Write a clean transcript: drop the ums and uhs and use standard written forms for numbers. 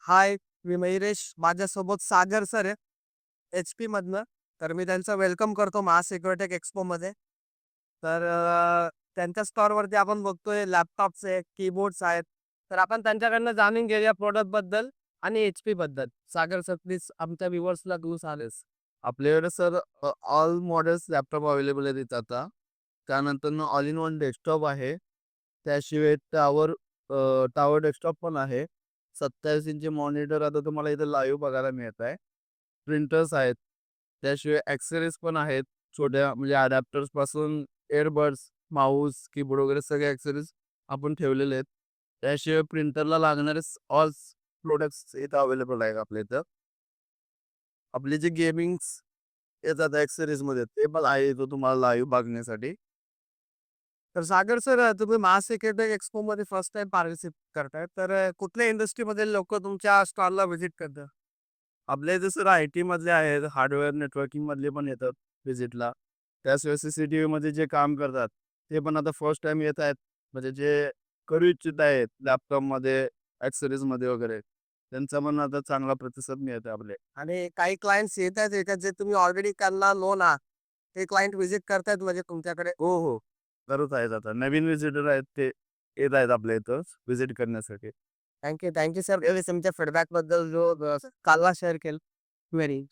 हाय, मी मयुरेश. माझ्यासोबत सागर सर आहे, HP मधनं. तर मी त्यांचं वेलकम करतो महासिक्युरिटेक एक्स्पोमध्ये. तर त्यांच्या स्टॉरवरती आपण बघतोय लॅपटॉप्स आहेत, कीबोर्ड्स आहेत. तर आपण त्यांच्याकडनं जाणून घेऊया प्रॉडक्टबद्दल आणि HP बद्दल. सागर सर प्लीज आमच्या व्ह्युअर्सला तू सांगेस. आपल्याकडे sir all models laptop available आहेत आता. त्यानंतर ऑल इन वन डेस्कटॉप आहे. त्याशिवाय टॉवर डेस्कटॉप पण आहे. 27 इंची मॉनिटर आता तुम्हाला इथे लाईव्ह बघायला मिळत आहे. प्रिंटर्स आहेत. त्याशिवाय ॲक्सेसरीज पण आहेत. छोट्या म्हणजे अडॅप्टर्सपासून एअरबड्स, माऊस, कीबोर्ड वगैरे सगळे ॲक्सेसरीज आपण ठेवलेले आहेत. त्याशिवाय प्रिंटरला लागणारे ऑल प्रॉडक्ट्स इथं अवेलेबल आहेत आपल्या इथं. आपले जे गेमिंग्स येतात ॲक्सेसरीजमध्ये ते पण आहे इथं तुम्हाला लाईव्ह बघण्यासाठी. तर सागर सर तुम्ही महासिक्युरिटेक एक्स्पोमध्ये फर्स्ट टाईम पार्टिसिपेट करताय. तर कुठल्या इंडस्ट्रीमधील लोकं तुमच्या स्टॉलला व्हिजिट करतात? आपल्या इथे सर आय-टीमधले आहेत, हार्डवेअर नेटवर्किंगमधले पण येतात व्हिजिटला. त्याशिवाय CCTVमध्ये जे काम करतात, ते पण आता फर्स्ट टाईम येत आहेत. म्हणजे जे करू इच्छित आहेत लॅपटॉपमध्ये, ॲक्सेसरीजमध्ये वगैरे, त्यांचा पण आता चांगला प्रतिसाद मिळत आहे आपले. आणि काही क्लायंट्स येतात का जे तुम्ही ऑलरेडी त्यांना नोन आहात, ते क्लायंट व्हिजिट करतायत म्हणजे तुमच्याकडे? हो, हो. करत आहेत आता. नवीन व्हिजिटर आहेत ते येत आहेत आपल्या इथं व्हिजिट करण्यासाठी. Thank you sir. तुमच्या फीडबॅकबद्दल जो कालवा शेअर केलं. व्हेरी